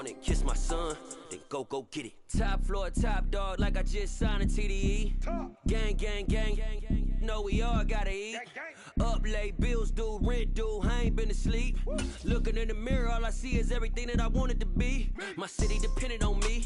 morning, kiss my son, then go get it. Top floor, top dog, like I just signed a TDE. Gang, gang, gang, gang, gang. Know we all gotta eat. Up late, bills due, rent due, I ain't been asleep. Looking in the mirror, all I see is everything that I wanted to be. My city depended on me,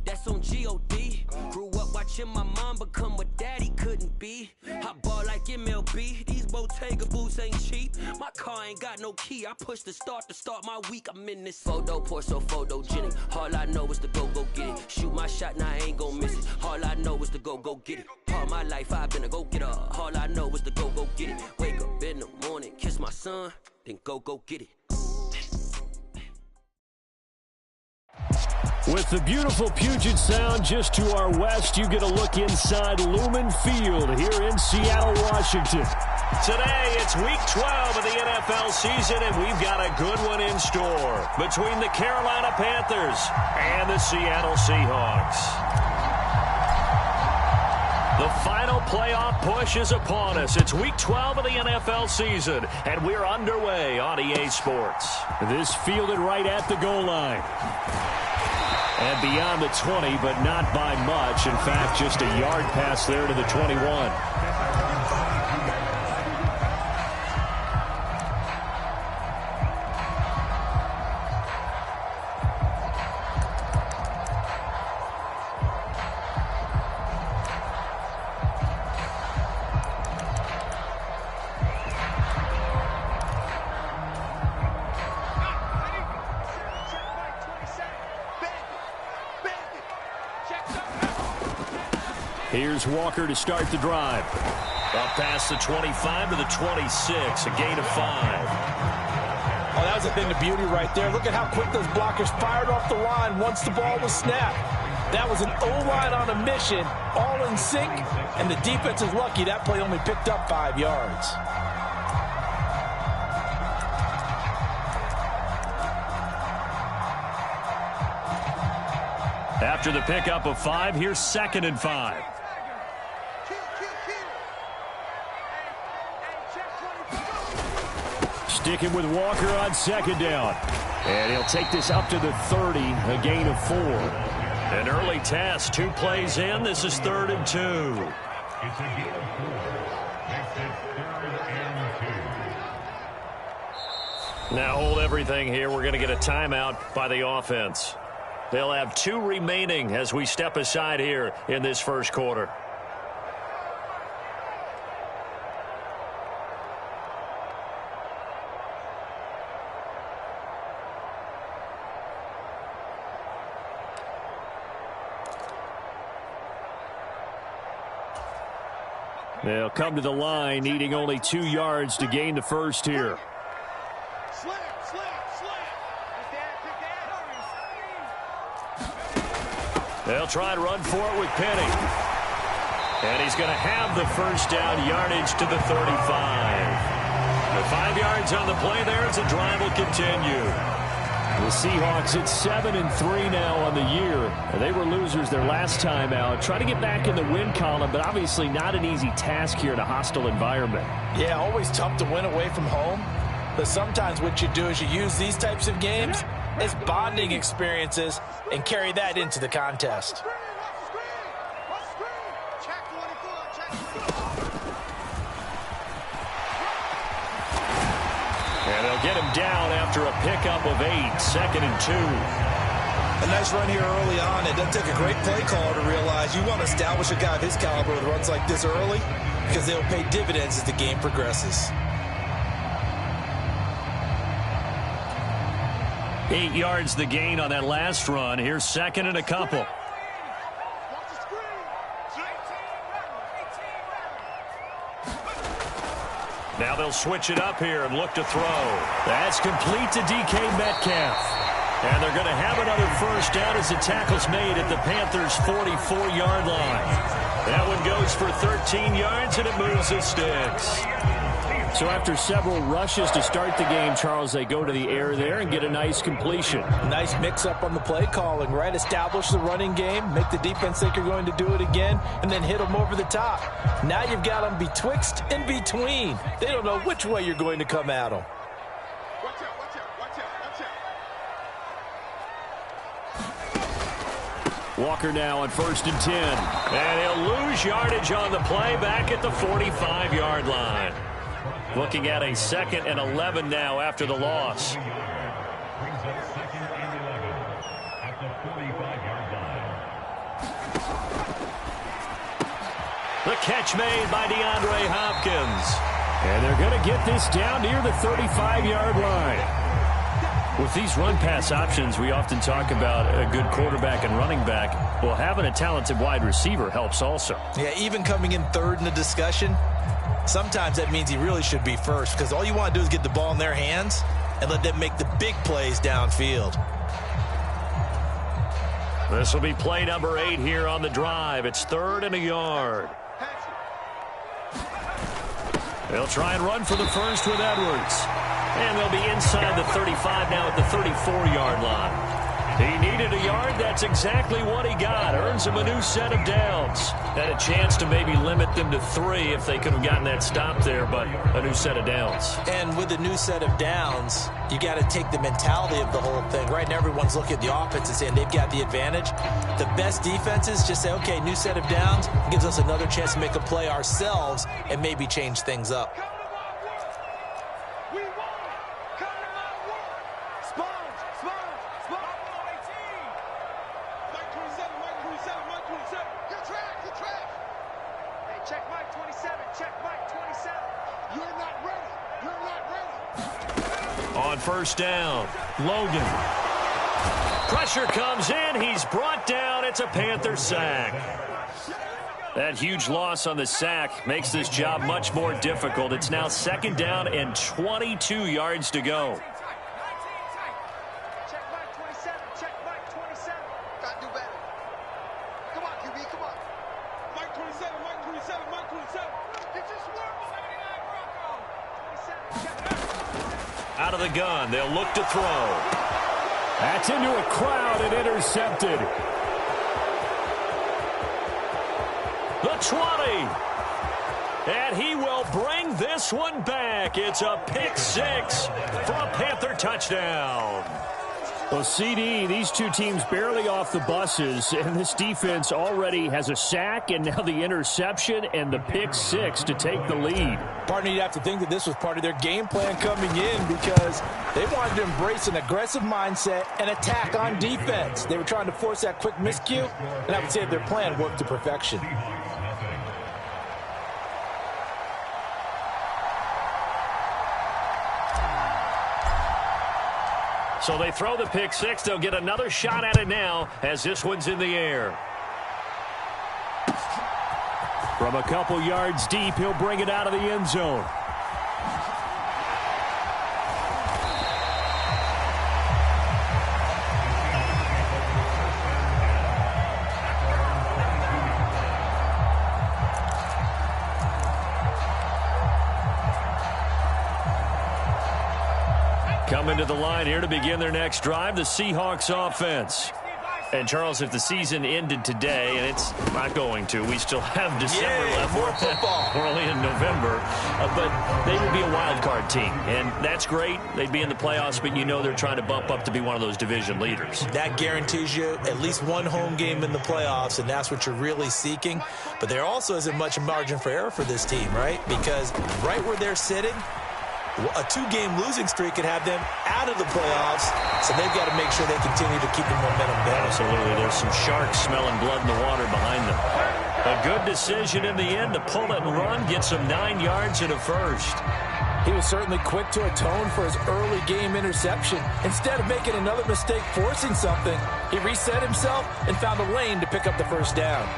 that's on G.O.D. Grew up watching my mom become what daddy couldn't be. I ball like MLB, these Bottega boots ain't cheap. My car ain't got no key, I push the start to start my week. I'm in this photo, pour so photogenic. All I know is to go get it. Shoot my shot, now I ain't gon' miss it. All I know is to go get it. All my life I've been a go-getter. All I know is to go get it. Wake up in the morning, kiss my son, then go get it. With the beautiful Puget Sound just to our west, you get a look inside Lumen Field here in Seattle, Washington. Today, it's Week 12 of the NFL season, and we've got a good one in store between the Carolina Panthers and the Seattle Seahawks. The final playoff push is upon us. It's Week 12 of the NFL season, and we're underway on EA Sports. This fielded right at the goal line. And beyond the 20, but not by much. In fact, just a yard pass there to the 21. Here's Walker to start the drive. Up past the 25 to the 26, a gain of 5. Oh, that was a thing of beauty right there. Look at how quick those blockers fired off the line once the ball was snapped. That was an O-line on a mission, all in sync, and the defense is lucky that play only picked up 5 yards. After the pickup of 5, here's 2nd and 5. Sticking with Walker on 2nd down. And he'll take this up to the 30, a gain of 4. An early test, 2 plays in. This is 3rd and 2. Now hold everything here. We're going to get a timeout by the offense. They'll have 2 remaining as we step aside here in this first quarter. They'll come to the line, needing only 2 yards to gain the first here. They'll try and run for it with Penny. And he's going to have the first down, yardage to the 35. The 5 yards on the play there as the drive will continue. The Seahawks at 7-3 now on the year. They were losers their last time out. Try to get back in the win column, but obviously not an easy task here in a hostile environment. Yeah, always tough to win away from home. But sometimes what you do is you use these types of games as bonding experiences and carry that into the contest. And they'll get him down after a pickup of 8, 2nd and 2. A nice run here early on. It doesn't take a great play caller to realize you want to establish a guy of his caliber with runs like this early because they'll pay dividends as the game progresses. 8 yards the gain on that last run. Here's 2nd and a couple. Now they'll switch it up here and look to throw. That's complete to DK Metcalf. And they're going to have another first down as the tackle's made at the Panthers' 44-yard line. That one goes for 13 yards, and it moves the sticks. So after several rushes to start the game, Charles, they go to the air there and get a nice completion. Nice mix-up on the play calling, right? Establish the running game, make the defense think you're going to do it again, and then hit them over the top. Now you've got them betwixt and between. They don't know which way you're going to come at them. Walker now on 1st and 10. And he'll lose yardage on the play back at the 45-yard line. Looking at a 2nd and 11 now after the loss. The catch made by DeAndre Hopkins. And they're going to get this down near the 35-yard line. With these run-pass options, we often talk about a good quarterback and running back. Well, having a talented wide receiver helps also. Yeah, even coming in third in the discussion, sometimes that means he really should be first, because all you want to do is get the ball in their hands and let them make the big plays downfield. This will be play number 8 here on the drive. It's 3rd and a yard. They'll try and run for the first with Edwards. And they'll be inside the 35 now at the 34-yard line. He needed a yard. That's exactly what he got. Earns him a new set of downs. Had a chance to maybe limit them to 3 if they could have gotten that stop there, but a new set of downs. And with a new set of downs, you got to take the mentality of the whole thing. Right now, everyone's looking at the offense and saying they've got the advantage. The best defenses just say, okay, new set of downs. It gives us another chance to make a play ourselves and maybe change things up. On 1st down, Logan. Pressure comes in. He's brought down. It's a Panther sack. That huge loss on the sack makes this job much more difficult. It's now 2nd down and 22 yards to go. Out of the gun, they'll look to throw. That's into a crowd and intercepted. The 20. And he will bring this one back. It's a pick 6 for a Panther touchdown. Well, CD, these two teams barely off the buses, and this defense already has a sack and now the interception and the pick 6 to take the lead. Partner, you'd have to think that this was part of their game plan coming in because they wanted to embrace an aggressive mindset and attack on defense. They were trying to force that quick miscue, and I would say their plan worked to perfection. So they throw the pick 6. They'll get another shot at it now as this one's in the air. From a couple yards deep, he'll bring it out of the end zone. Coming to the line here to begin their next drive, the Seahawks offense. And, Charles, if the season ended today, and it's not going to, we still have December left. More football. We're only in November. But they would be a wild card team, and that's great. They'd be in the playoffs, but you know they're trying to bump up to be one of those division leaders. That guarantees you at least one home game in the playoffs, and that's what you're really seeking. But there also isn't much margin for error for this team, right? Because right where they're sitting, a 2-game losing streak could have them out of the playoffs, so they've got to make sure they continue to keep the momentum going. Absolutely. There's some sharks smelling blood in the water behind them. A good decision in the end to pull it and run, get some 9 yards and a first. He was certainly quick to atone for his early game interception. Instead of making another mistake forcing something, he reset himself and found a lane to pick up the first down.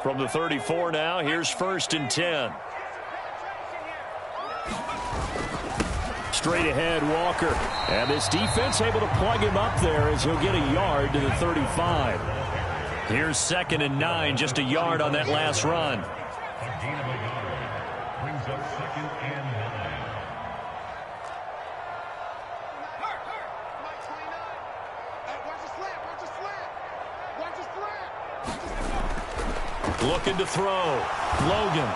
From the 34 now, here's 1st and 10. Straight ahead, Walker. And this defense able to plug him up there as he'll get a yard to the 35. Here's 2nd and 9, just a yard on that last run. Looking to throw. Logan.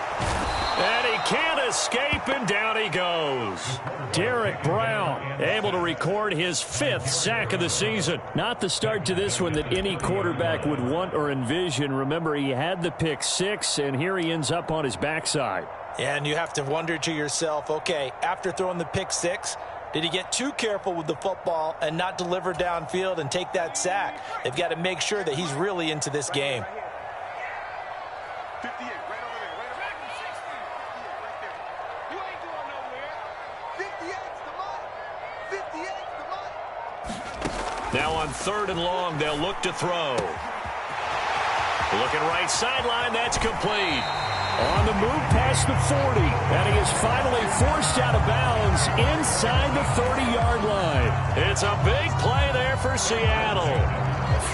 And he can't escape, and down he goes. Derek Brown able to record his 5th sack of the season. Not the start to this one that any quarterback would want or envision. Remember, he had the pick 6, and here he ends up on his backside. And you have to wonder to yourself, okay, after throwing the pick 6, did he get too careful with the football and not deliver downfield and take that sack? They've got to make sure that he's really into this game. Now on 3rd and long, they'll look to throw. Looking right sideline, that's complete. On the move past the 40, and he is finally forced out of bounds inside the 30-yard line. It's a big play there for Seattle.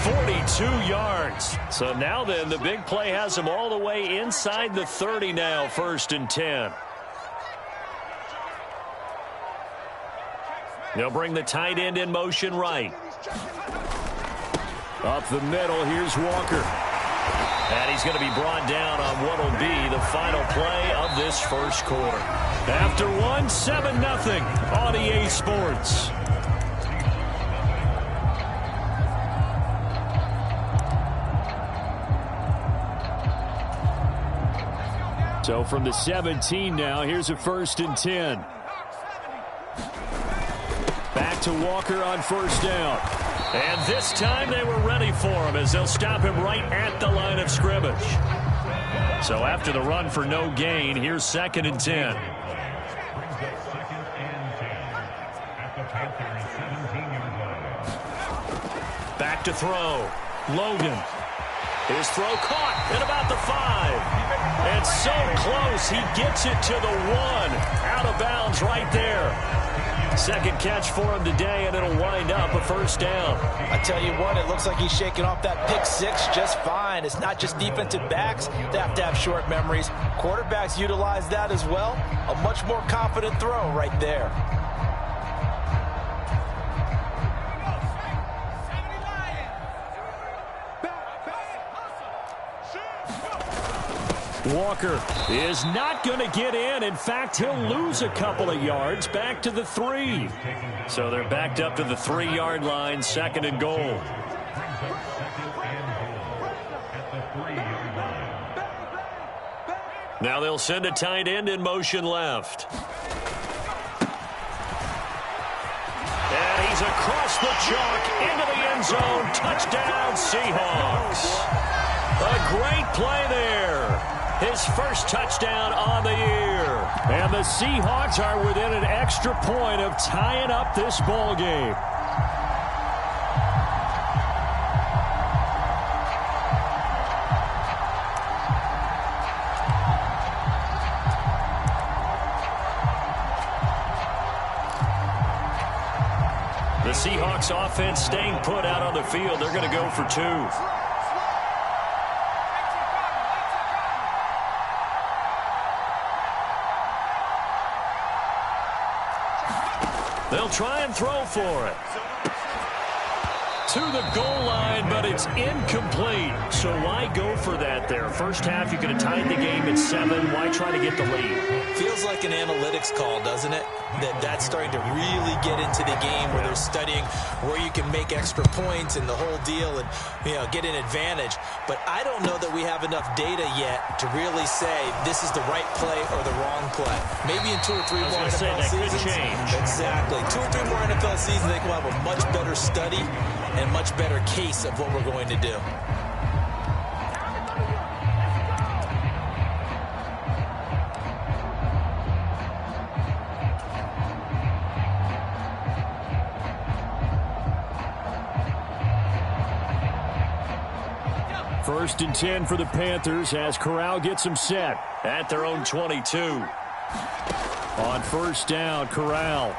42 yards. So now then, the big play has him all the way inside the 30 now, 1st and 10. They'll bring the tight end in motion right. Up the middle, here's Walker. And he's going to be brought down on what will be the final play of this first quarter. After 7-0 on EA Sports. So from the 17 now, here's a 1st and 10. Back to Walker on 1st down. And this time they were ready for him as they'll stop him right at the line of scrimmage. So after the run for no gain, here's 2nd and 10. Back to throw. Logan. His throw caught at about the 5. And so close, he gets it to the 1. Out of bounds right there. 2nd catch for him today, and it'll wind up a 1st down. I tell you what, it looks like he's shaking off that pick 6 just fine. It's not just defensive backs that have to have short memories. Quarterbacks utilize that as well. A much more confident throw right there. Walker is not going to get in. In fact, he'll lose a couple of yards back to the 3. So they're backed up to the 3-yard line, 2nd and goal. Now they'll send a tight end in motion left. And he's across the chalk into the end zone. Touchdown, Seahawks. A great play there. His 1st touchdown on the year. And the Seahawks are within an extra point of tying up this ball game. The Seahawks offense staying put out on the field. They're going to go for 2. They'll try and throw for it. To the goal line, but it's incomplete. So why go for that there? First half, you could have tied the game at 7. Why try to get the lead? Feels like an analytics call, doesn't it? That's starting to really get into the game where they're studying where you can make extra points and the whole deal and, get an advantage. But I don't know that we have enough data yet to really say this is the right play or the wrong play. Maybe in 2 or 3 more NFL seasons. Could change. Exactly. 2 or 3 more NFL seasons, they will have a much better study and much better case of what we're going to do. First and 10 for the Panthers as Corral gets them set at their own 22. On 1st down, Corral.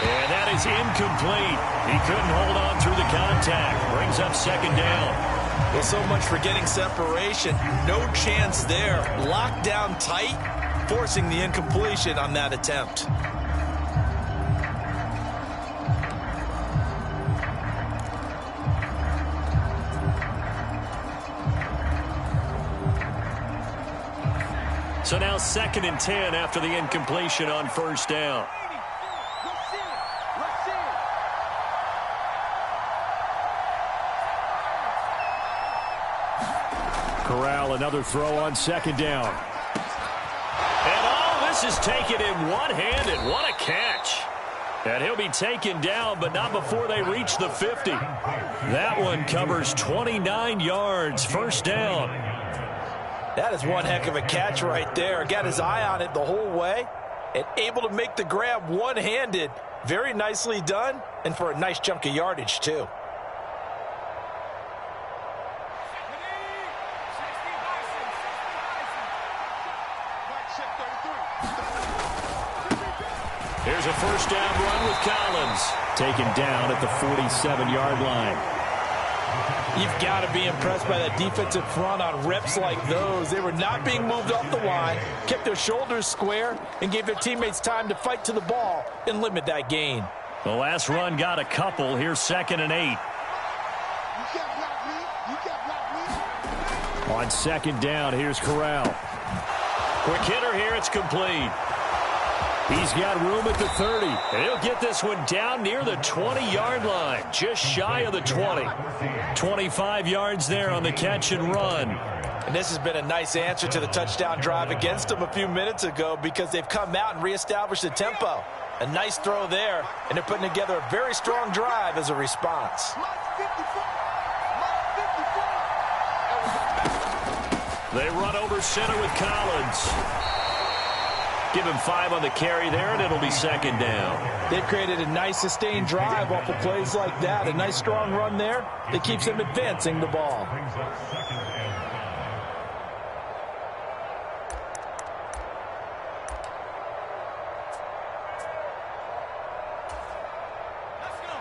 And that is incomplete. He couldn't hold on through the contact. Brings up 2nd down. Well, so much for getting separation. No chance there. Locked down tight, forcing the incompletion on that attempt. So now 2nd and 10 after the incompletion on first down. Corral, another throw on 2nd down. And all this is taken in one-handed. What a catch. And he'll be taken down, but not before they reach the 50. That one covers 29 yards. First down. That is one heck of a catch right there. Got his eye on it the whole way and able to make the grab one-handed. Very nicely done, and for a nice chunk of yardage, too. Here's a first down run with Collins. Taken down at the 47-yard line. You've got to be impressed by that defensive front on reps like those. They were not being moved off the line, kept their shoulders square, and gave their teammates time to fight to the ball and limit that gain. The last run got a couple. Here's 2nd and 8. On 2nd down, here's Corral. Quick hitter here. It's complete. He's got room at the 30. And he'll get this one down near the 20-yard line, just shy of the 20. 25 yards there on the catch and run. And this has been a nice answer to the touchdown drive against them a few minutes ago because they've come out and reestablished the tempo. A nice throw there, and they're putting together a very strong drive as a response. They run over center with Collins. Give him 5 on the carry there, and it'll be 2nd down. They've created a nice sustained drive off of plays like that. A nice strong run there that keeps them advancing the ball.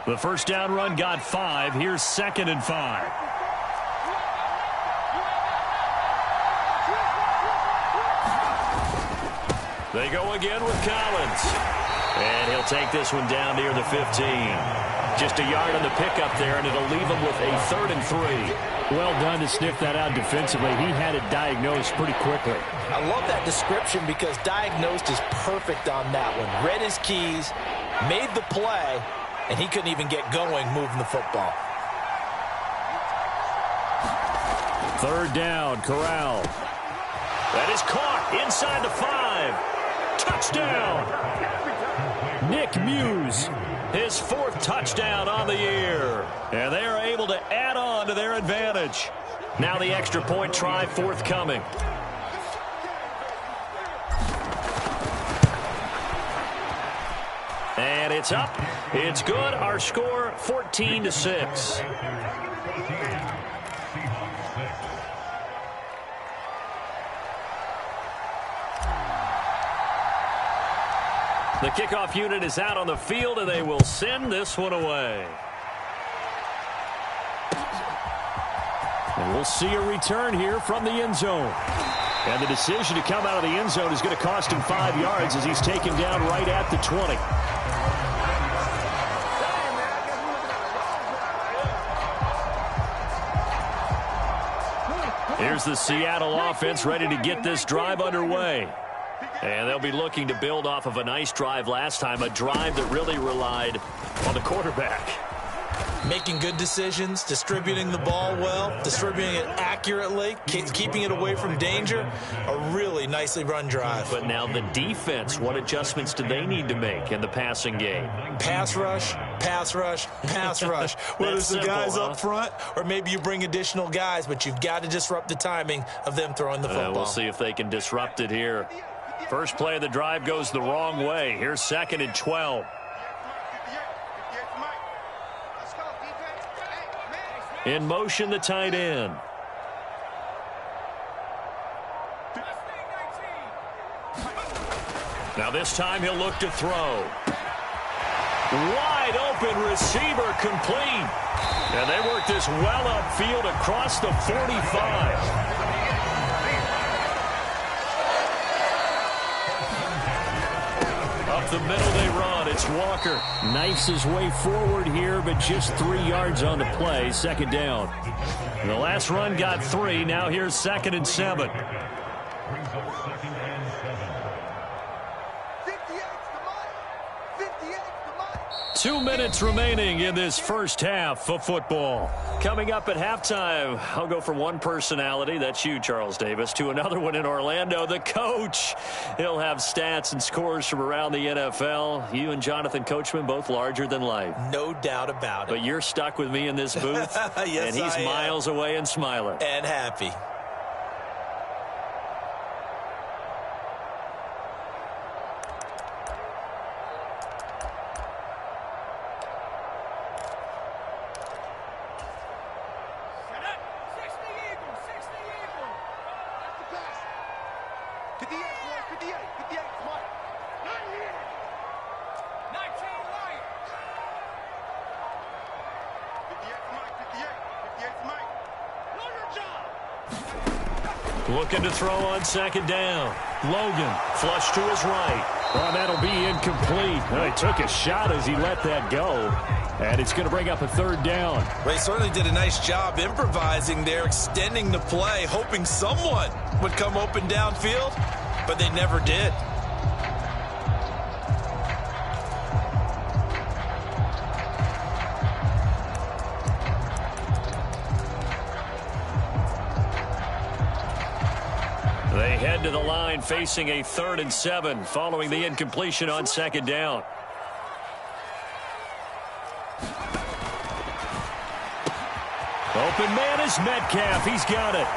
The first down run got 5. Here's 2nd and 5. They go again with Collins. And he'll take this one down near the 15. Just a yard on the pickup there, and it'll leave him with a 3rd and 3. Well done to sniff that out defensively. He had it diagnosed pretty quickly. I love that description because diagnosed is perfect on that one. Read his keys, made the play, and he couldn't even get going moving the football. 3rd down, Corral. That is caught inside the 5. Touchdown. Nick Muse. His 4th touchdown on the year. And they are able to add on to their advantage. Now the extra point try forthcoming. And it's up. It's good. Our score 14-6. The kickoff unit is out on the field, and they will send this one away. And we'll see a return here from the end zone. And the decision to come out of the end zone is going to cost him 5 yards as he's taken down right at the 20. Here's the Seattle offense ready to get this drive underway. And they'll be looking to build off of a nice drive last time, a drive that really relied on the quarterback. Making good decisions, distributing the ball well, distributing it accurately, keeping it away from danger. A really nicely run drive. But now the defense, what adjustments do they need to make in the passing game? Pass rush, pass rush, pass rush. Whether it's the guys up front or maybe you bring additional guys, but you've got to disrupt the timing of them throwing the football. We'll see if they can disrupt it here. First play of the drive goes the wrong way. Here's 2nd and 12. In motion, the tight end. Now this time he'll look to throw. Wide open receiver complete. And they work this well upfield across the 45. Up the middle they run. It's Walker. Knifes his way forward here, but just 3 yards on the play. 2nd down. The last run got 3. Now here's 2nd and 7. 2 minutes remaining in this first half of football. Coming up at halftime, I'll go from one personality, that's you, Charles Davis, to another one in Orlando, the coach. He'll have stats and scores from around the NFL. You and Jonathan Coachman, both larger than life. No doubt about it. But you're stuck with me in this booth, yes, and he's miles away and smiling. And happy. Looking to throw on second down. Logan, flush to his right. Well, that'll be incomplete. He took a shot as he let that go. And it's going to bring up a third down. Well, he certainly did a nice job improvising there, extending the play, hoping someone would come open downfield, but they never did. They head to the line facing a 3rd and 7 following the incompletion on second down. Open man is Metcalf. He's got it.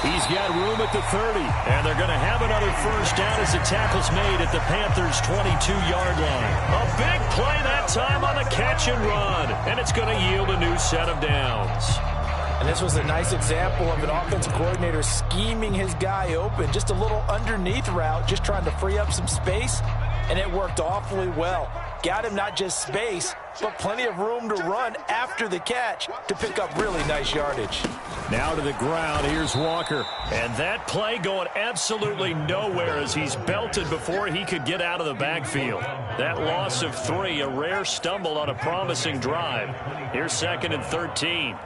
He's got room at the 30. And they're going to have another first down as the tackle's made at the Panthers' 22-yard line. A big play that time on the catch and run. And it's going to yield a new set of downs. And this was a nice example of an offensive coordinator scheming his guy open. Just a little underneath route, just trying to free up some space, and it worked awfully well. Got him not just space, but plenty of room to run after the catch to pick up really nice yardage. Now to the ground, here's Walker. And that play going absolutely nowhere as he's belted before he could get out of the backfield. That loss of 3, a rare stumble on a promising drive. Here's 2nd and 13.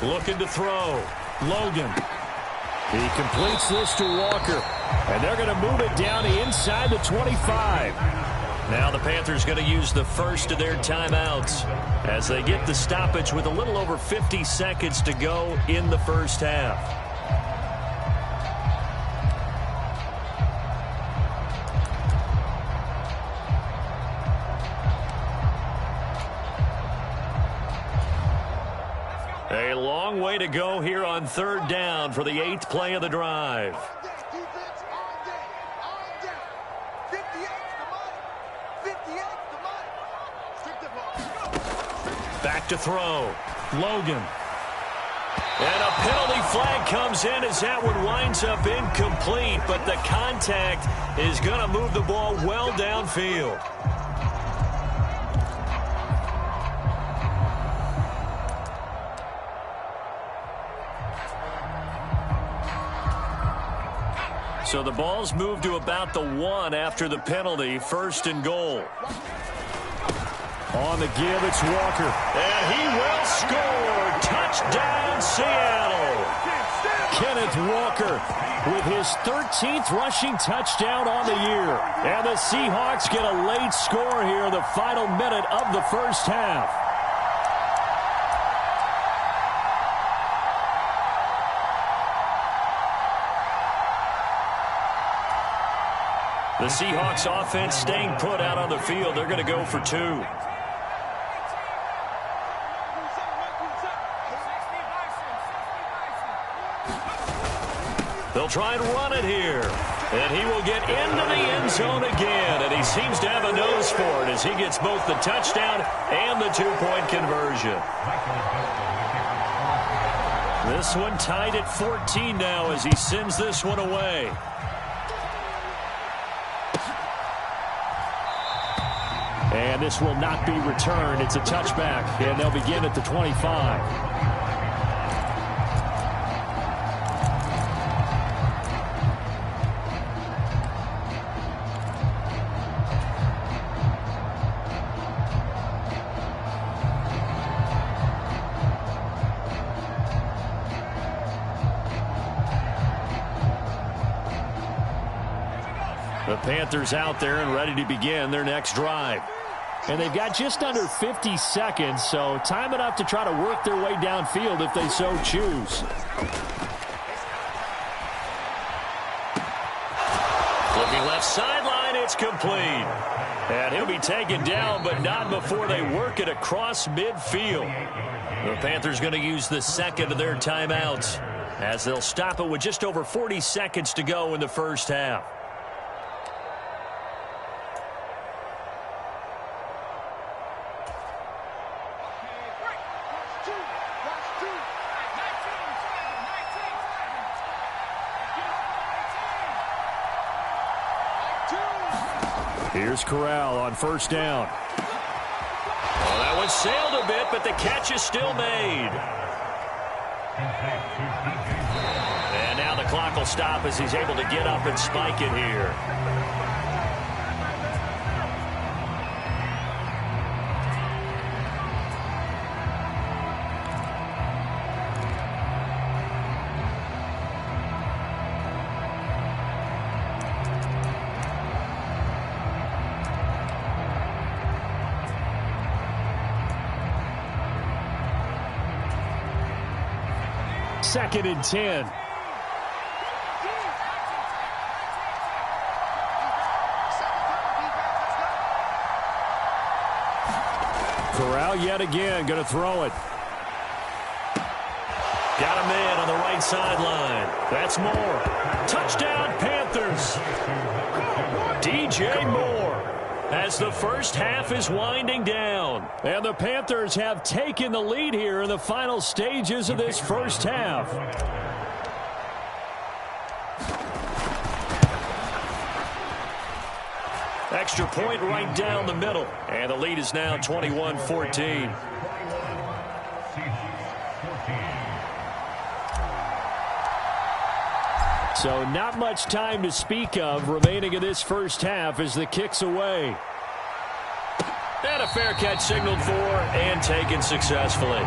Looking to throw. Logan. He completes this to Walker. And they're going to move it down to inside the 25. Now the Panthers going to use the first of their timeouts as they get the stoppage with a little over 50 seconds to go in the first half. A long way to go here on 3rd down for the 8th play of the drive. Back to throw. Logan. And a penalty flag comes in as that one winds up incomplete, but the contact is going to move the ball well downfield. So the ball's moved to about the 1 after the penalty, 1st and goal. On the give, it's Walker. And he will score. Touchdown, Seattle. Kenneth Walker with his 13th rushing touchdown on the year. And the Seahawks get a late score here in the final minute of the first half. The Seahawks offense staying put out on the field. They're going to go for 2. They'll try and run it here. And he will get into the end zone again. And he seems to have a nose for it as he gets both the touchdown and the 2-point conversion. This one tied at 14 now as he sends this one away. And this will not be returned. It's a touchback, and they'll begin at the 25. Panthers out there and ready to begin their next drive. And they've got just under 50 seconds, so time enough to try to work their way downfield if they so choose. Looking left sideline, it's complete. And he'll be taken down, but not before they work it across midfield. The Panthers going to use the second of their timeouts as they'll stop it with just over 40 seconds to go in the first half. Here's Corral on first down. Well, that one sailed a bit, but the catch is still made. And now the clock will stop as he's able to get up and spike it here. Second and 10. Corral yet again going to throw it. Got a man on the right sideline. That's Moore. Touchdown, Panthers. DJ Moore. As the first half is winding down. And the Panthers have taken the lead here in the final stages of this first half. Extra point right down the middle. And the lead is now 21-14. So not much time to speak of remaining in this first half as the kick's away. And a fair catch signaled for and taken successfully.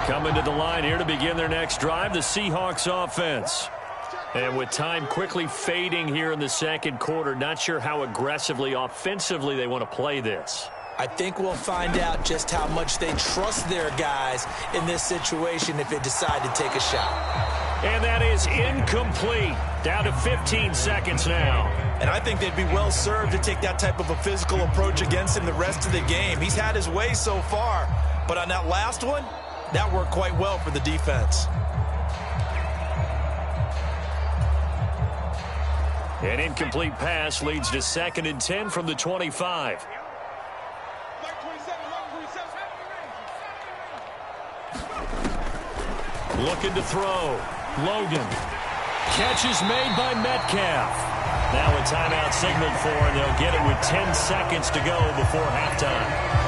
Coming to the line here to begin their next drive, the Seahawks offense. And with time quickly fading here in the second quarter, not sure how aggressively, offensively they want to play this. I think we'll find out just how much they trust their guys in this situation if they decide to take a shot. And that is incomplete. Down to 15 seconds now. And I think they'd be well served to take that type of a physical approach against him the rest of the game. He's had his way so far, but on that last one, that worked quite well for the defense. An incomplete pass leads to second and 10 from the 25. Looking to throw. Logan. Catch is made by Metcalf. Now a timeout signaled for, and they'll get it with 10 seconds to go before halftime.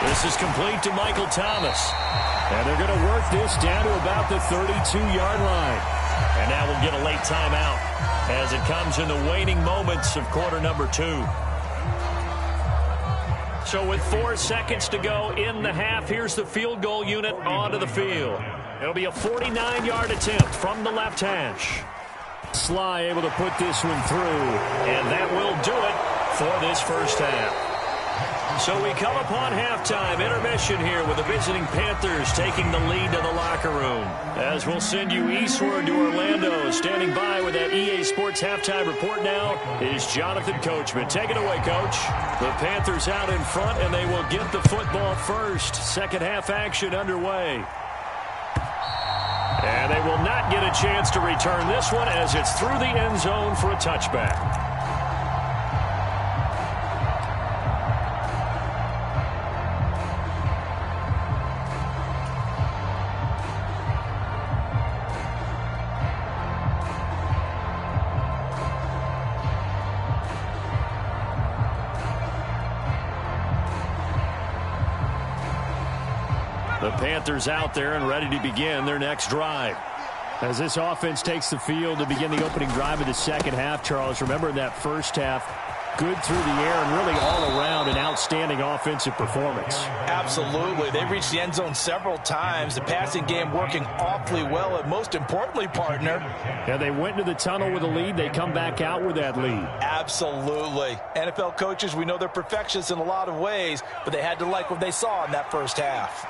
This is complete to Michael Thomas. And they're going to work this down to about the 32-yard line. And now we'll get a late timeout as it comes in the waning moments of quarter number 2. So with 4 seconds to go in the half, here's the field goal unit onto the field. It'll be a 49-yard attempt from the left hash. Sly able to put this one through. And that will do it for this first half. So we come upon halftime intermission here with the visiting Panthers taking the lead to the locker room. As we'll send you eastward to Orlando, standing by with that EA Sports halftime report now is Jonathan Coachman. Take it away, Coach. The Panthers out in front, and they will get the football first. Second half action underway. And they will not get a chance to return this one as it's through the end zone for a touchback. The Panthers out there and ready to begin their next drive. As this offense takes the field to begin the opening drive of the second half, Charles, remember in that first half, good through the air and really all around an outstanding offensive performance. Absolutely. They reached the end zone several times. The passing game working awfully well, and most importantly, partner. Yeah, they went into the tunnel with a lead. They come back out with that lead. Absolutely. NFL coaches, we know they're perfectionists in a lot of ways, but they had to like what they saw in that first half.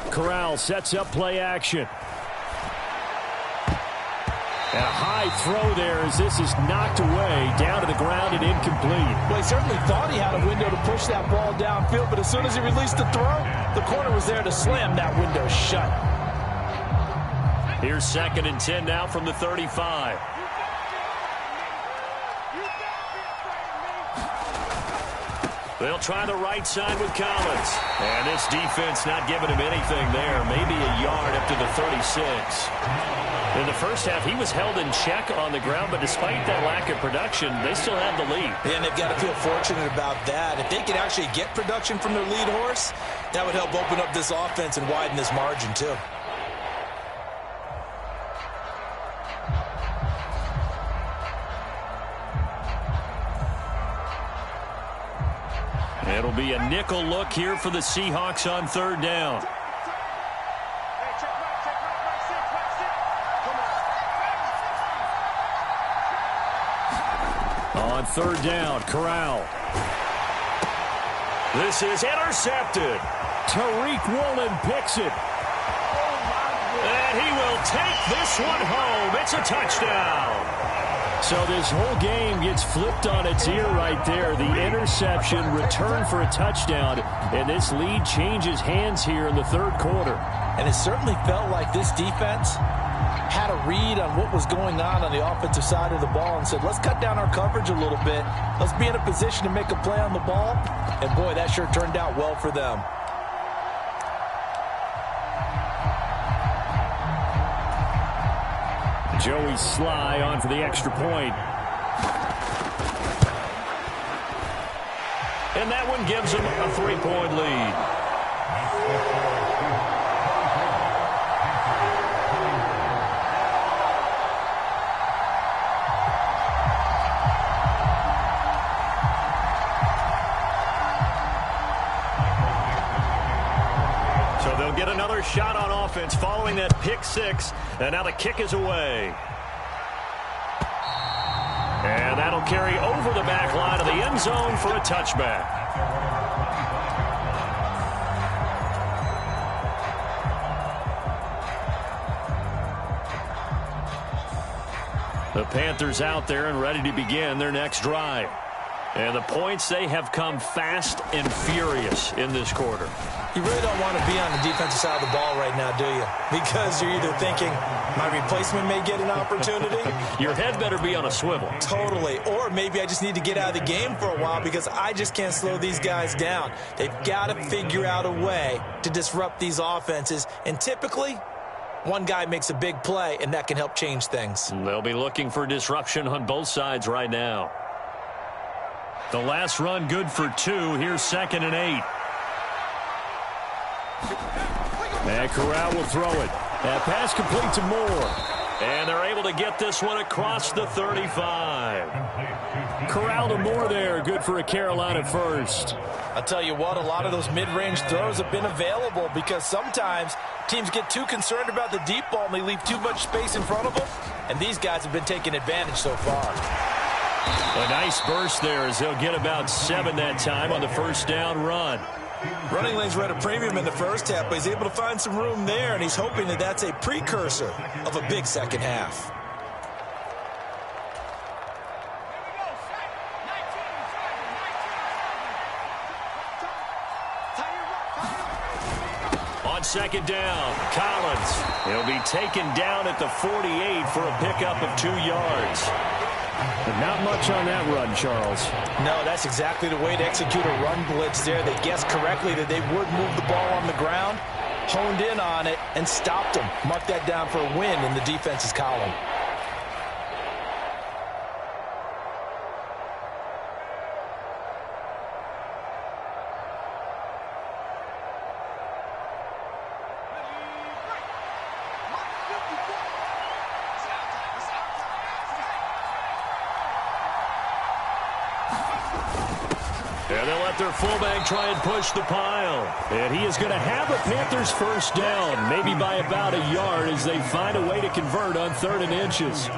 Corral sets up play action. And a high throw there as this is knocked away, down to the ground and incomplete. Well, he certainly thought he had a window to push that ball downfield, but as soon as he released the throw, the corner was there to slam that window shut. Here's 2nd and 10 now from the 35. They'll try the right side with Collins. And this defense not giving him anything there. Maybe a yard up to the 36. In the first half, he was held in check on the ground, but despite that lack of production, they still have the lead. And they've got to feel fortunate about that. If they could actually get production from their lead horse, that would help open up this offense and widen this margin, too. It'll be a nickel look here for the Seahawks on 3rd down. On 3rd down, Corral. This is intercepted. Tariq Woolen picks it. And he will take this one home. It's a touchdown. So this whole game gets flipped on its ear right there. The interception, return for a touchdown, and this lead changes hands here in the 3rd quarter. And it certainly felt like this defense had a read on what was going on the offensive side of the ball and said, let's cut down our coverage a little bit. Let's be in a position to make a play on the ball. And, boy, that sure turned out well for them. Joey Sly on for the extra point. And that one gives them a 3-point lead. So they'll get another shot on offense following that pick 6. And now the kick is away. And that'll carry over the back line of the end zone for a touchback. The Panthers out there and ready to begin their next drive. And the points, they have come fast and furious in this quarter. You really don't want to be on the defensive side of the ball right now, do you? Because you're either thinking, my replacement may get an opportunity. Your head better be on a swivel. Totally. Or maybe I just need to get out of the game for a while because I just can't slow these guys down. They've got to figure out a way to disrupt these offenses. And typically, one guy makes a big play, and that can help change things. They'll be looking for disruption on both sides right now. The last run good for 2. Here's 2nd and 8. And Corral will throw it. That pass complete to Moore. And they're able to get this one across the 35. Corral to Moore there. Good for a Carolina first. I'll tell you what, a lot of those mid-range throws have been available because sometimes teams get too concerned about the deep ball and they leave too much space in front of them. And these guys have been taking advantage so far. A nice burst there as they'll get about 7 that time on the first down run. Running lanes were at a premium in the first half, but he's able to find some room there, and he's hoping that that's a precursor of a big second half. On second down, Collins. He'll be taken down at the 48 for a pickup of 2 yards. But not much on that run, Charles. No, that's exactly the way to execute a run blitz there. They guessed correctly that they would move the ball on the ground, honed in on it, and stopped them. Mark that down for a win in the defense's column. And they'll let their fullback try and push the pile. And he is going to have a Panthers first down, maybe by about a yard as they find a way to convert on 3rd and inches.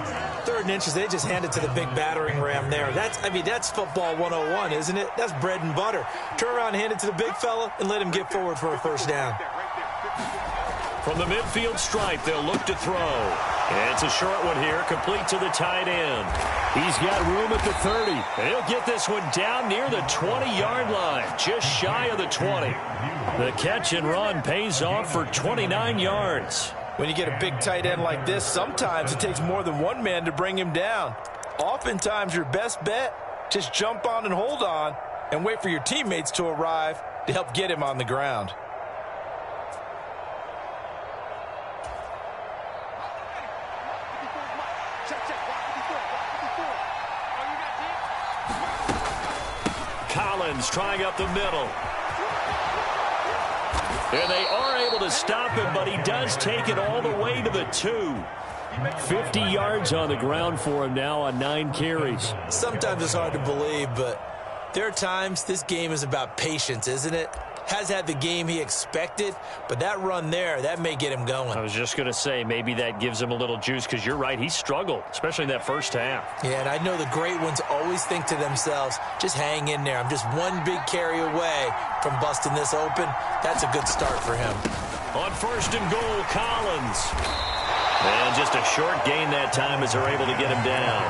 3rd and inches, they just hand it to the big battering ram there. That's football 101, isn't it? That's bread and butter. Turn around, hand it to the big fella, and let him get forward for a first down. From the midfield stripe, they'll look to throw. And it's a short one here, complete to the tight end. He's got room at the 30. He'll get this one down near the 20-yard line, just shy of the 20. The catch and run pays off for 29 yards. When you get a big tight end like this, sometimes it takes more than one man to bring him down. Oftentimes, your best bet, just jump on and hold on and wait for your teammates to arrive to help get him on the ground. Collins trying up the middle. And they are able to stop him, but he does take it all the way to the 2. 50 yards on the ground for him now on 9 carries. Sometimes it's hard to believe, but there are times this game is about patience, isn't it? Has had the game he expected, but that run there, that may get him going. I was just going to say, maybe that gives him a little juice, because you're right, he struggled, especially in that first half. Yeah, and I know the great ones always think to themselves, just hang in there. I'm just one big carry away from busting this open. That's a good start for him. On 1st and goal, Collins. And just a short gain that time as they're able to get him down.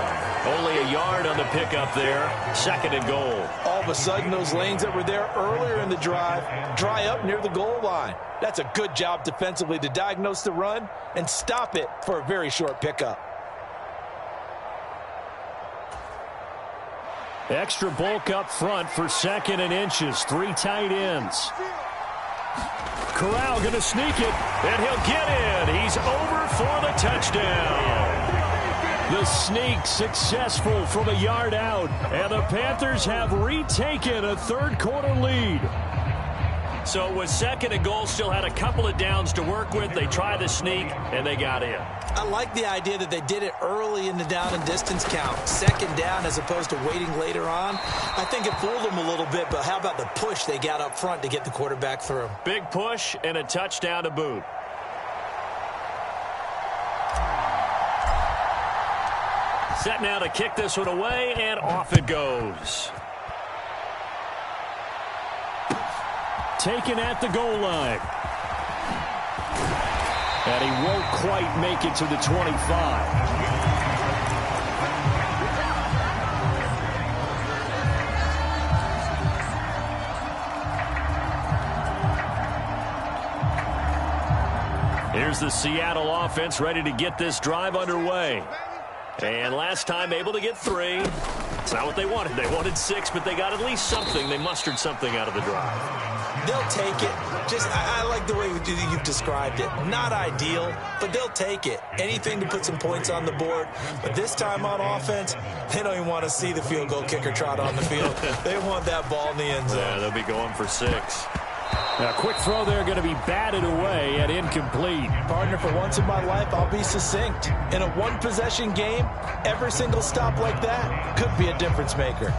Only a yard on the pickup there. 2nd and goal. All of a sudden, those lanes that were there earlier in the drive dry up near the goal line. That's a good job defensively to diagnose the run and stop it for a very short pickup. Extra bulk up front for 2nd and inches. 3 tight ends. Corral going to sneak it, and he'll get in. He's over for the touchdown. The sneak successful from a yard out, and the Panthers have retaken a 3rd quarter lead. So it was 2nd and goal, still had a couple of downs to work with. They tried the sneak, and they got in. I like the idea that they did it early in the down and distance count. 2nd down as opposed to waiting later on. I think it fooled them a little bit, but how about the push they got up front to get the quarterback through? Big push and a touchdown to boot. Set now to kick this one away, and off it goes. Taken at the goal line. And he won't quite make it to the 25. Here's the Seattle offense ready to get this drive underway. And last time able to get 3. It's not what they wanted. They wanted 6, but they got at least something. They mustered something out of the drive. They'll take it. I like the way you've described it. Not ideal, but they'll take it. Anything to put some points on the board. But this time on offense, they don't even want to see the field goal kicker trot on the field. They want that ball in the end zone. Yeah, they'll be going for 6. A quick throw there going to be batted away and incomplete. Partner, for once in my life, I'll be succinct. In a one-possession game, every single stop like that could be a difference maker.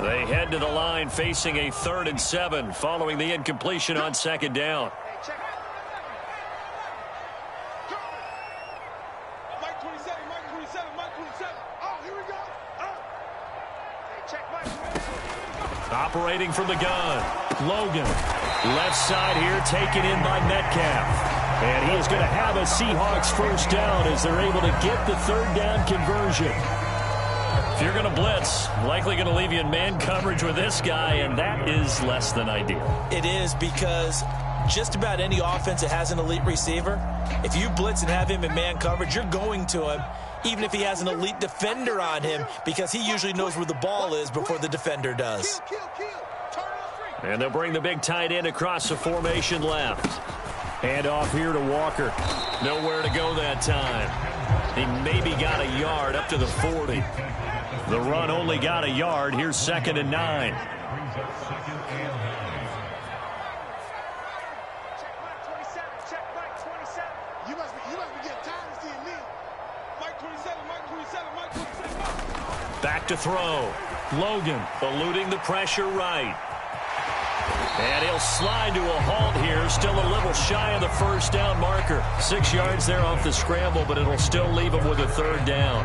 They head to the line facing a 3rd and 7 following the incompletion on 2nd down. Operating from the gun, Logan. Left side here taken in by Metcalf. And he is going to have a Seahawks first down as they're able to get the 3rd down conversion. If you're going to blitz, likely going to leave you in man coverage with this guy, and that is less than ideal. It is, because just about any offense that has an elite receiver, if you blitz and have him in man coverage, you're going to him, even if he has an elite defender on him, because he usually knows where the ball is before the defender does. And they'll bring the big tight end across the formation left. Hand off here to Walker. Nowhere to go that time. He maybe got a yard up to the 40. The run only got a yard. Here's 2nd and 9. Back to throw. Logan eluding the pressure right. And he'll slide to a halt here. Still a little shy of the first down marker. 6 yards there off the scramble, but it'll still leave him with a 3rd down.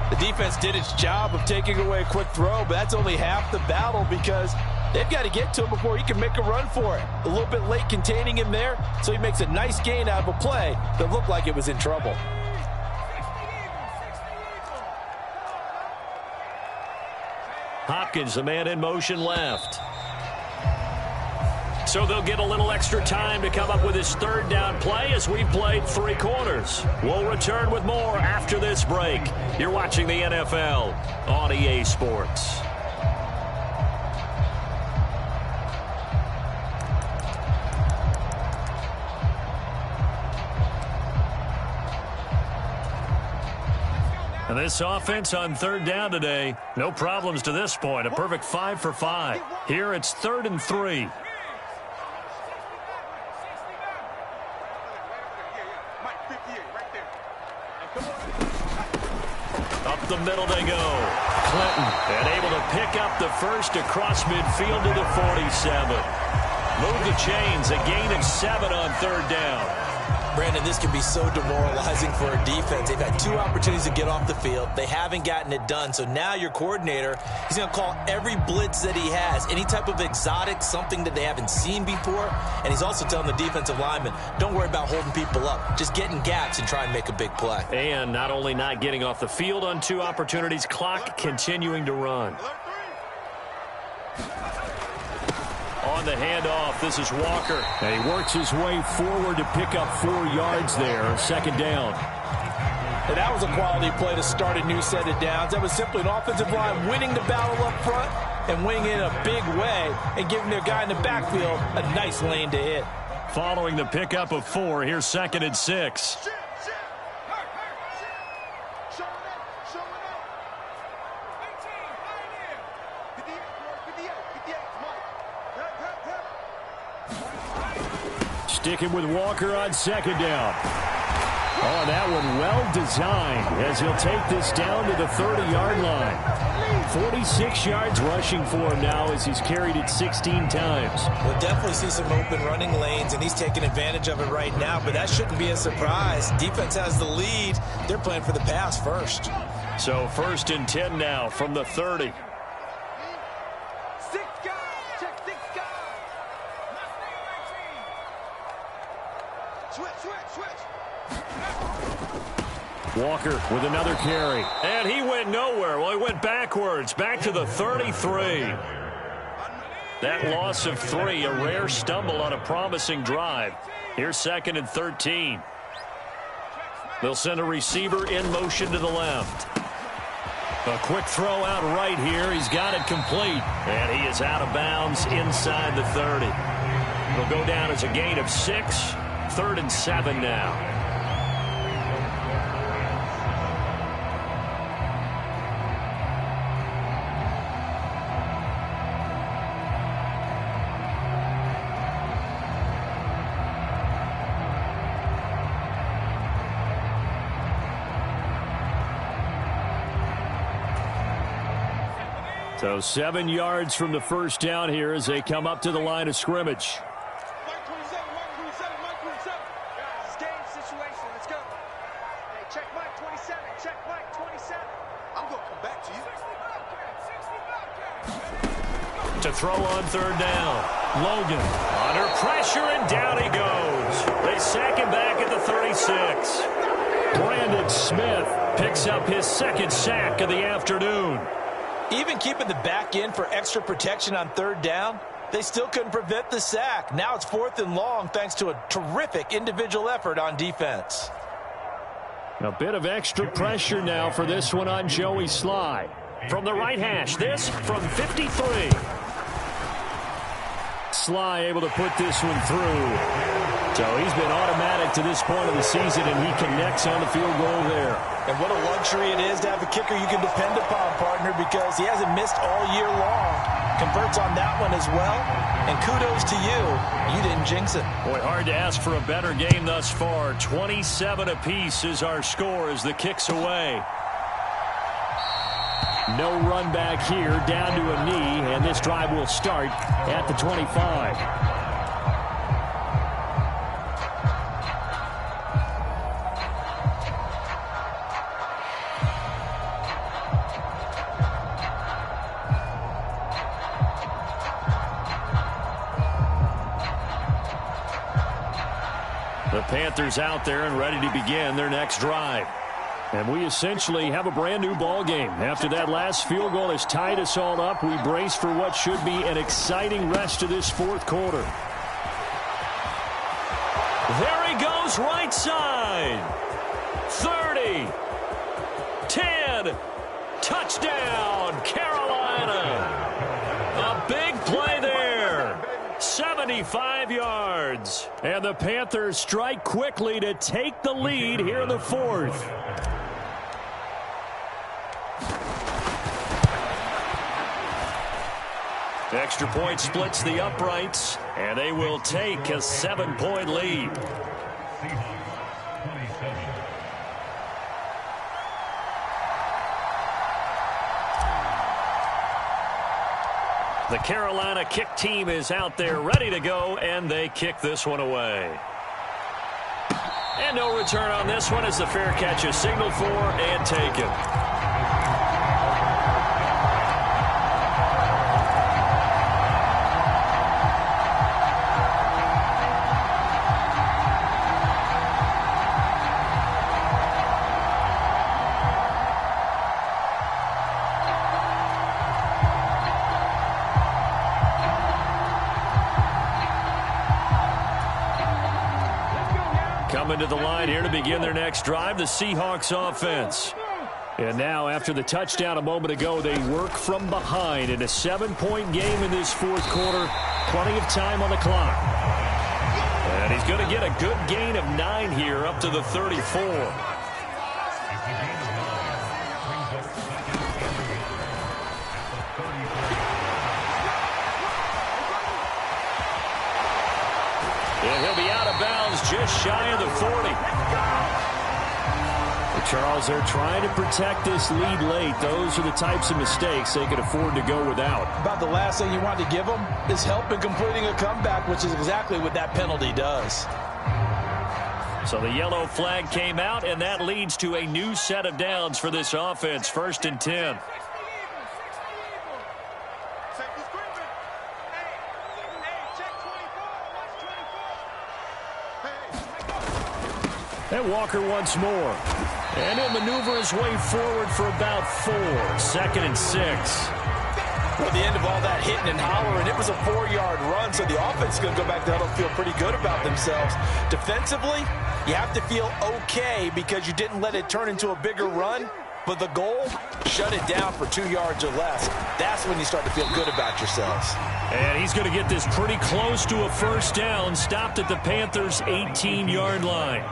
The defense did its job of taking away a quick throw, but that's only half the battle, because they've got to get to him before he can make a run for it. A little bit late containing him there, so he makes a nice gain out of a play that looked like it was in trouble. Hopkins, the man in motion left. So they'll get a little extra time to come up with his 3rd down play as we've played 3 quarters. We'll return with more after this break. You're watching the NFL on EA Sports. And this offense on 3rd down today, no problems to this point. A perfect 5 for 5. Here it's 3rd and 3. Up the middle they go. Clinton, and able to pick up the first across midfield to the 47. Move the chains, a gain of 7 on 3rd down. Brandon, this can be so demoralizing for a defense. They've had 2 opportunities to get off the field. They haven't gotten it done. So now your coordinator, he's going to call every blitz that he has, any type of exotic, something that they haven't seen before. And he's also telling the defensive linemen, don't worry about holding people up. Just get in gaps and try and make a big play. And not only not getting off the field on 2 opportunities, clock continuing to run. On the handoff, this is Walker. And he works his way forward to pick up 4 yards there. 2nd down. And that was a quality play to start a new set of downs. That was simply an offensive line winning the battle up front and winning it in a big way and giving their guy in the backfield a nice lane to hit. Following the pickup of 4, here's 2nd and 6. Sticking with Walker on 2nd down. Oh, that one well designed as he'll take this down to the 30-yard line. 46 yards rushing for him now as he's carried it 16 times. We'll definitely see some open running lanes, and he's taking advantage of it right now, but that shouldn't be a surprise. Defense has the lead. They're playing for the pass first. So 1st and 10 now from the 30. Walker with another carry. And he went nowhere. Well, he went backwards, back to the 33. That loss of 3, a rare stumble on a promising drive. Here's 2nd and 13. They'll send a receiver in motion to the left. A quick throw out right here. He's got it complete. And he is out of bounds inside the 30. It'll go down as a gain of 6. 3rd and 7 now. So 7 yards from the first down here as they come up to the line of scrimmage. Mike 27, Mike 27, Mike 27. Guys, it's game situation. Let's go. Hey, check Mike 27. Check Mike 27. I'm going to come back to you. 60 To throw on third down. Logan under pressure, and down he goes. They sack him back at the 36. Brandon Smith picks up his second sack of the afternoon. Even keeping the back in for extra protection on third down, they still couldn't prevent the sack. Now it's 4th and long thanks to a terrific individual effort on defense. A bit of extra pressure now for this one on Joey Sly. From the right hash, this from 53. Sly able to put this one through. So he's been automatic to this point of the season, and he connects on the field goal there. And what a luxury it is to have a kicker you can depend upon, partner, because he hasn't missed all year long. Converts on that one as well. And kudos to you. You didn't jinx it. Boy, hard to ask for a better game thus far. 27 apiece is our score as the kick's away. No run back here, down to a knee, and this drive will start at the 25. The Panthers out there and ready to begin their next drive. And we essentially have a brand new ball game. After that last field goal has tied us all up, we brace for what should be an exciting rest of this fourth quarter. There he goes, right side. 30. 10. Touchdown, Carolina. A big play there. 75 yards. And the Panthers strike quickly to take the lead here in the fourth. Extra point splits the uprights, and they will take a 7-point lead. The Carolina kick team is out there ready to go, and they kick this one away. And no return on this one as the fair catch is signaled for and taken. Coming to the line here to begin their next drive, the Seahawks offense. And now, after the touchdown a moment ago, they work from behind in a 7-point game in this fourth quarter. Plenty of time on the clock. And he's going to get a good gain of 9 here up to the 34. And he'll be out of bounds just shy of the 40. Charles, they're trying to protect this lead late. Those are the types of mistakes they could afford to go without. About the last thing you want to give them is help in completing a comeback, which is exactly what that penalty does. So the yellow flag came out, and that leads to a new set of downs for this offense. 1st and 10. And Walker once more. And he'll maneuver his way forward for about 4. 2nd and 6. Well, the end of all that hitting and hollering, it was a 4-yard run, so the offense is going to go back to huddle, feel pretty good about themselves. Defensively, you have to feel okay because you didn't let it turn into a bigger run, but the goal, shut it down for 2 yards or less. That's when you start to feel good about yourselves. And he's going to get this pretty close to a first down, stopped at the Panthers' 18-yard line.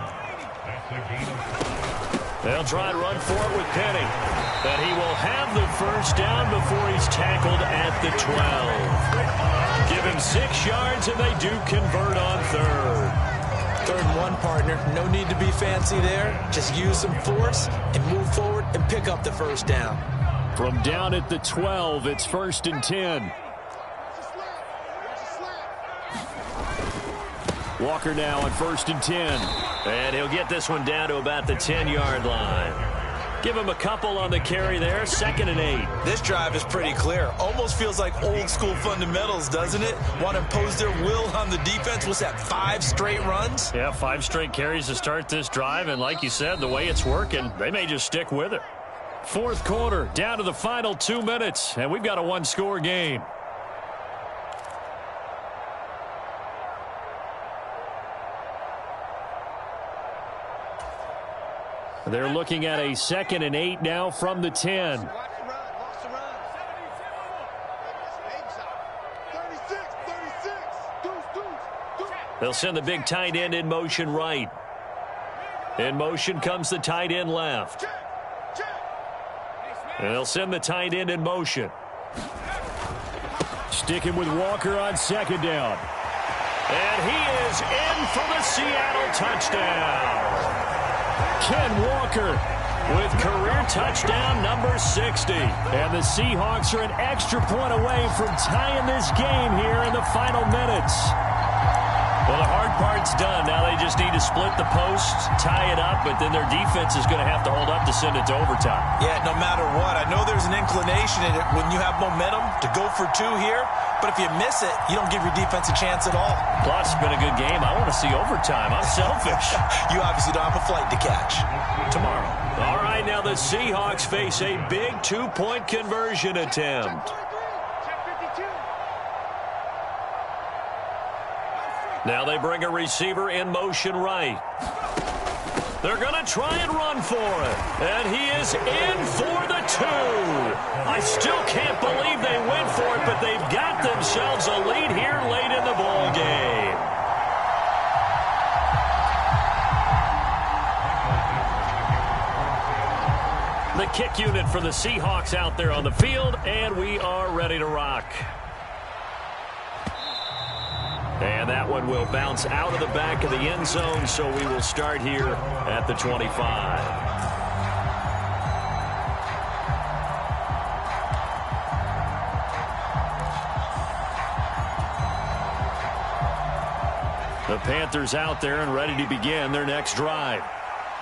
They'll try and run for it with Penny. But he will have the first down before he's tackled at the 12. Give him 6 yards, and they do convert on 3rd. 3rd and 1, partner. No need to be fancy there. Just use some force and move forward and pick up the first down. From down at the 12, it's 1st and 10. Walker now on 1st and 10. And he'll get this one down to about the 10-yard line. Give him a couple on the carry there. 2nd and 8. This drive is pretty clear. Almost feels like old school fundamentals, doesn't it? Want to impose their will on the defense. What's that, 5 straight runs? Yeah, 5 straight carries to start this drive. And like you said, the way it's working, they may just stick with it. 4th quarter, down to the final 2 minutes. And we've got a 1-score game. They're looking at a 2nd and 8 now from the 10. They'll send the big tight end in motion right. In motion comes the tight end left. And they'll send the tight end in motion. Sticking with Walker on 2nd down. And he is in for the Seattle touchdown. Ken Walker with career touchdown number 60. And the Seahawks are an extra point away from tying this game here in the final minutes. Well, the hard part's done. Now they just need to split the post, tie it up, but then their defense is going to have to hold up to send it to overtime. Yeah, no matter what. I know there's an inclination in it when you have momentum to go for 2 here, but if you miss it, you don't give your defense a chance at all. Plus, it's been a good game. I want to see overtime. I'm selfish. You obviously don't have a flight to catch. Tomorrow. All right, now the Seahawks face a big 2-point conversion attempt. Now they bring a receiver in motion right. They're going to try and run for it. And he is in for the 2. I still can't believe they went for it, but they've got themselves a lead here late in the ball game. The kick unit for the Seahawks out there on the field, and we are ready to rock. And that one will bounce out of the back of the end zone, so we will start here at the 25. The Panthers out there and ready to begin their next drive.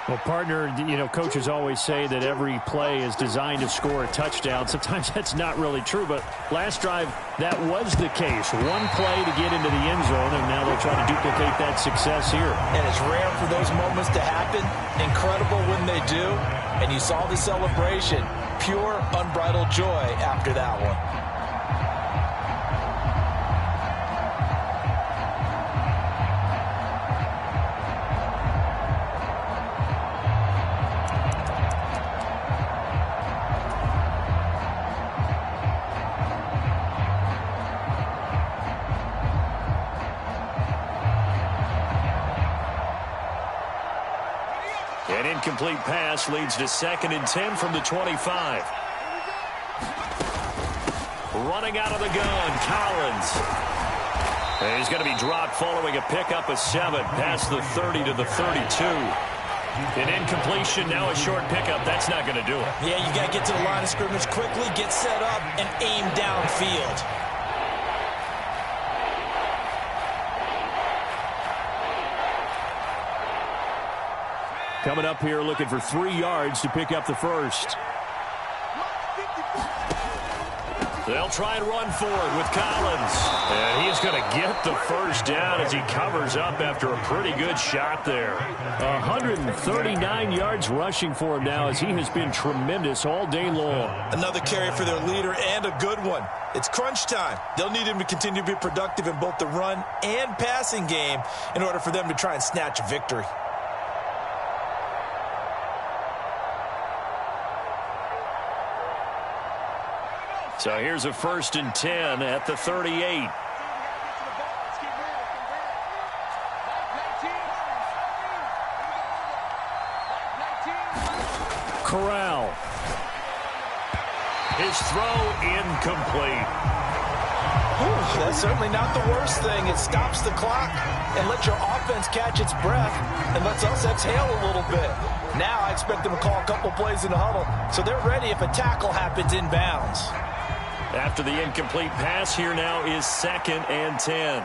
Well, partner, coaches always say that every play is designed to score a touchdown. Sometimes that's not really true, but last drive, that was the case. One play to get into the end zone, and now they'll try to duplicate that success here. And it's rare for those moments to happen. Incredible when they do. And you saw the celebration. Pure, unbridled joy after that one. An incomplete pass leads to 2nd and 10 from the 25. Running out of the gun, Collins. And he's going to be dropped following a pickup of 7 past the 30 to the 32. An incompletion, now a short pickup. That's not going to do it. Yeah, you got to get to the line of scrimmage quickly, get set up, and aim downfield. Coming up here looking for 3 yards to pick up the first. They'll try and run forward with Collins. And he's going to get the first down as he covers up after a pretty good shot there. 139 yards rushing for him now as he has been tremendous all day long. Another carry for their leader and a good one. It's crunch time. They'll need him to continue to be productive in both the run and passing game in order for them to try and snatch a victory. So here's a 1st and 10 at the 38. Corral. His throw incomplete. That's certainly not the worst thing. It stops the clock and lets your offense catch its breath and lets us exhale a little bit. Now I expect them to call a couple plays in the huddle, so they're ready if a tackle happens inbounds. After the incomplete pass, here now is 2nd and 10.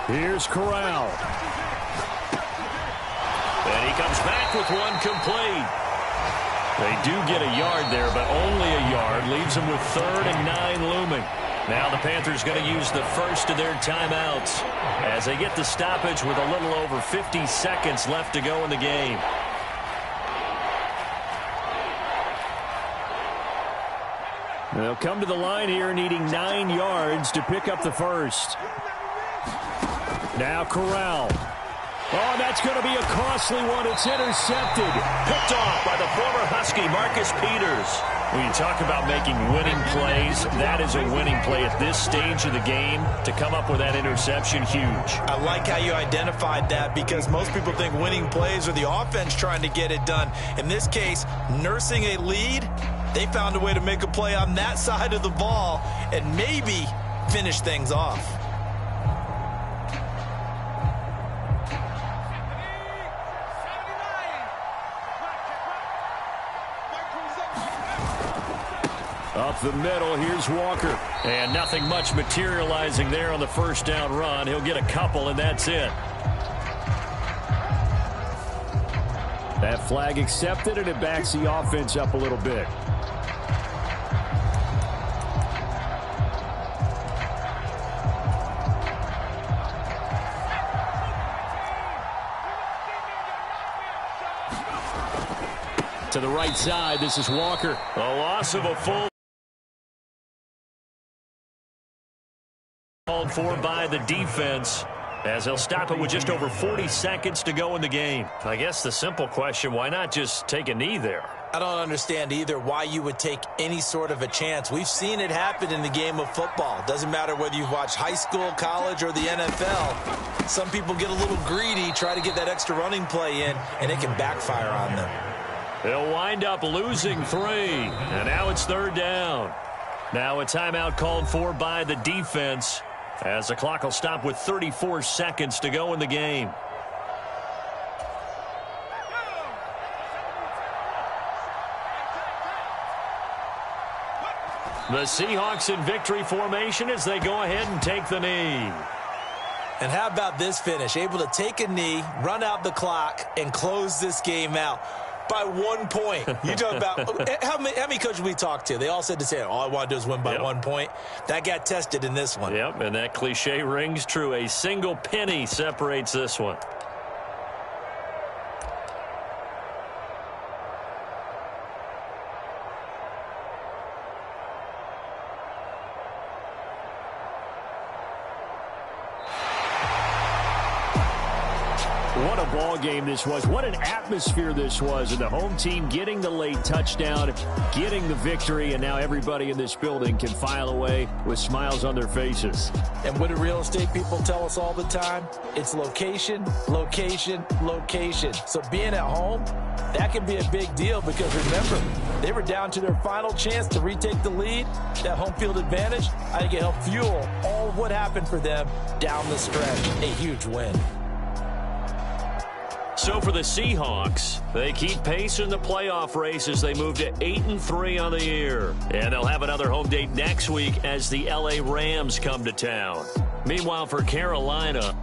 Here's Corral. And he comes back with one complete. They do get a yard there, but only a yard. Leaves them with 3rd and 9 looming. Now the Panthers going to use the first of their timeouts as they get the stoppage with a little over 50 seconds left to go in the game. They'll come to the line here needing 9 yards to pick up the first. Now Corral. Oh, that's going to be a costly one. It's intercepted. Picked off by the former Husky, Marcus Peters. When you talk about making winning plays, that is a winning play at this stage of the game. To come up with that interception, huge. I like how you identified that because most people think winning plays are the offense trying to get it done. In this case, nursing a lead, they found a way to make a play on that side of the ball and maybe finish things off. Up the middle, here's Walker. And nothing much materializing there on the first down run. He'll get a couple, and that's it. That flag accepted, and it backs the offense up a little bit. To the right side, this is Walker. A loss of a full. Called for by the defense as they'll stop it with just over 40 seconds to go in the game. I guess the simple question, why not just take a knee there? I don't understand either why you would take any sort of a chance. We've seen it happen in the game of football. Doesn't matter whether you've watched high school, college, or the NFL. Some people get a little greedy, try to get that extra running play in, and it can backfire on them. They'll wind up losing 3, and now it's 3rd down. Now a timeout called for by the defense as the clock will stop with 34 seconds to go in the game. The Seahawks in victory formation as they go ahead and take the knee. And how about this finish? Able to take a knee, run out the clock, and close this game out by 1 point. You talk about how many coaches we talked to? They all said the same. All I want to do is win by 1 point. That got tested in this one. Yep, and that cliche rings true. A single penny separates this one. What a ball game this was. What an atmosphere this was. And the home team getting the late touchdown, getting the victory, and now everybody in this building can file away with smiles on their faces. And what do real estate people tell us all the time? It's location, location, location. So being at home, that can be a big deal because remember, they were down to their final chance to retake the lead. That home field advantage, I think it helped fuel all of what happened for them down the stretch. A huge win. So for the Seahawks, they keep pace in the playoff race as they move to 8-3 on the year. And they'll have another home date next week as the LA Rams come to town. Meanwhile, for Carolina,